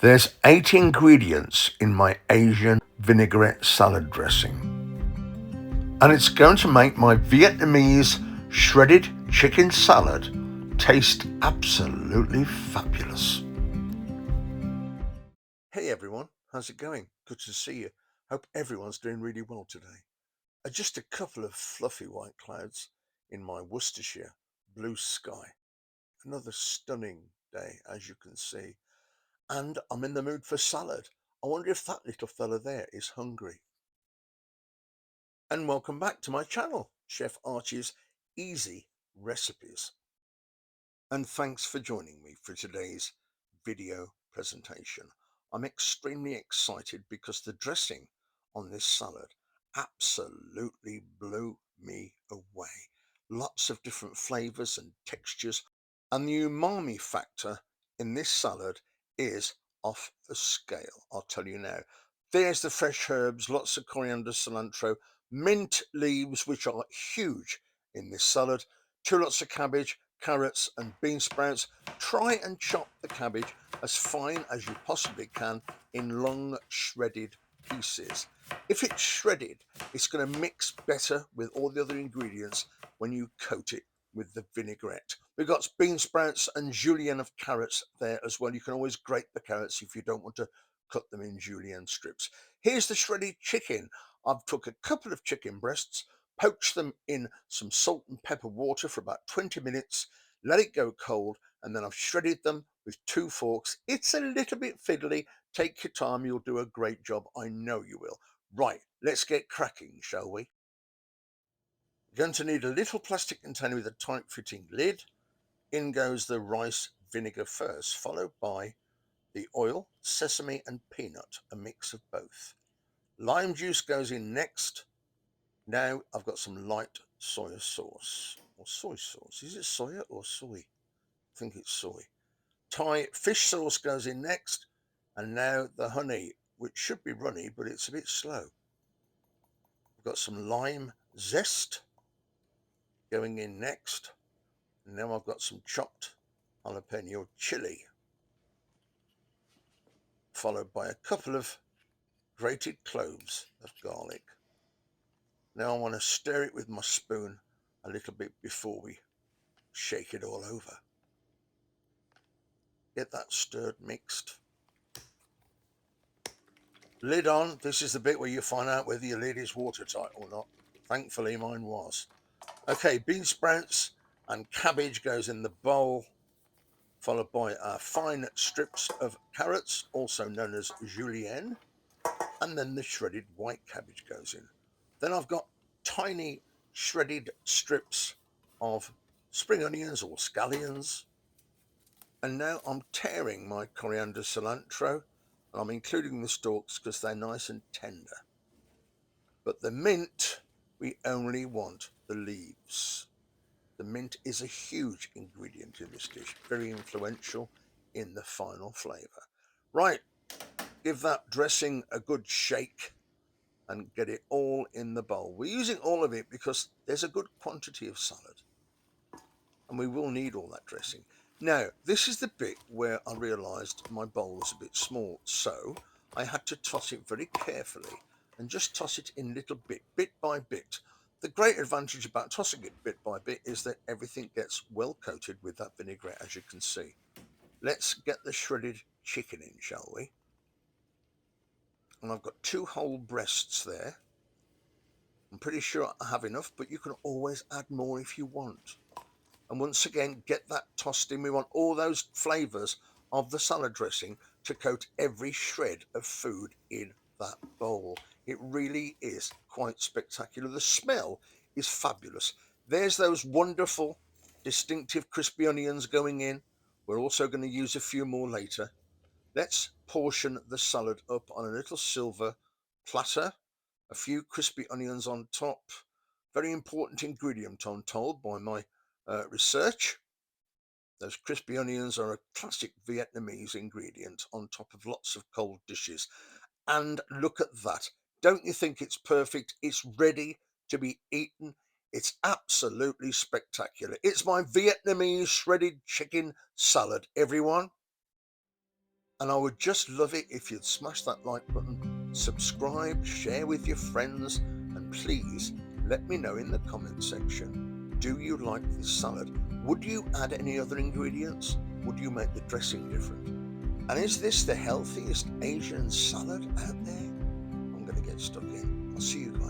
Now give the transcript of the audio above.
There's 8 ingredients in my Asian vinaigrette salad dressing, and it's going to make my Vietnamese shredded chicken salad taste absolutely fabulous. Hey everyone, how's it going? Good to see you. Hope everyone's doing really well today. Just a couple of fluffy white clouds in my Worcestershire blue sky. Another stunning day, as you can see. And I'm in the mood for salad. I wonder if that little fella there is hungry. And welcome back to my channel, Chef Archie's Easy Recipes. And thanks for joining me for today's video presentation. I'm extremely excited because the dressing on this salad absolutely blew me away. Lots of different flavors and textures, and the umami factor in this salad is off the scale. I'll tell you now. There's the fresh herbs, lots of coriander, cilantro, mint leaves, which are huge in this salad, 2 lots of cabbage, carrots and bean sprouts. Try and chop the cabbage as fine as you possibly can in long shredded pieces. If it's shredded, it's going to mix better with all the other ingredients when you coat it with the vinaigrette. We've got bean sprouts and julienne of carrots there as well. You can always grate the carrots if you don't want to cut them in julienne strips. Here's the shredded chicken. I've took a couple of chicken breasts, poached them in some salt and pepper water for about 20 minutes, let it go cold, and then I've shredded them with 2 forks. It's a little bit fiddly. Take your time, you'll do a great job. I know you will. Right, let's get cracking, shall we? You're going to need a little plastic container with a tight fitting lid. In goes the rice vinegar first, followed by the oil, sesame and peanut, a mix of both. Lime juice goes in next. Now I've got some light soy sauce, or soy sauce. Is it soya or soy? I think it's soy. Thai fish sauce goes in next. And now the honey, which should be runny, but it's a bit slow. I've got some lime zest going in next. And now I've got some chopped jalapeno chili, followed by a couple of grated cloves of garlic. Now I want to stir it with my spoon a little bit before we shake it all over. Get that stirred, mixed. Lid on. This is the bit where you find out whether your lid is watertight or not. Thankfully mine was. Okay, bean sprouts and cabbage goes in the bowl, followed by fine strips of carrots, also known as julienne, and then the shredded white cabbage goes in. Then I've got tiny shredded strips of spring onions or scallions. And now I'm tearing my coriander cilantro, and I'm including the stalks because they're nice and tender. But the mint, we only want the leaves. The mint is a huge ingredient in this dish, very influential in the final flavour. Right, give that dressing a good shake and get it all in the bowl. We're using all of it because there's a good quantity of salad, and we will need all that dressing. Now, this is the bit where I realised my bowl was a bit small, so I had to toss it very carefully and just toss it in little bit by bit. The great advantage about tossing it bit by bit is that everything gets well coated with that vinaigrette, as you can see. Let's get the shredded chicken in, shall we? And I've got 2 whole breasts there. I'm pretty sure I have enough, but you can always add more if you want. And once again, get that tossed in. We want all those flavours of the salad dressing to coat every shred of food in that bowl. It really is quite spectacular. The smell is fabulous. There's those wonderful, distinctive crispy onions going in. We're also going to use a few more later. Let's portion the salad up on a little silver platter. A few crispy onions on top. Very important ingredient, I'm told, by my research. Those crispy onions are a classic Vietnamese ingredient on top of lots of cold dishes. And look at that. Don't you think it's perfect? It's ready to be eaten. It's absolutely spectacular. It's my Vietnamese shredded chicken salad, everyone. And I would just love it if you'd smash that like button, subscribe, share with your friends, and please let me know in the comment section, do you like this salad? Would you add any other ingredients? Would you make the dressing different? And is this the healthiest Asian salad out there? I'm going to get stuck in. I'll see you guys.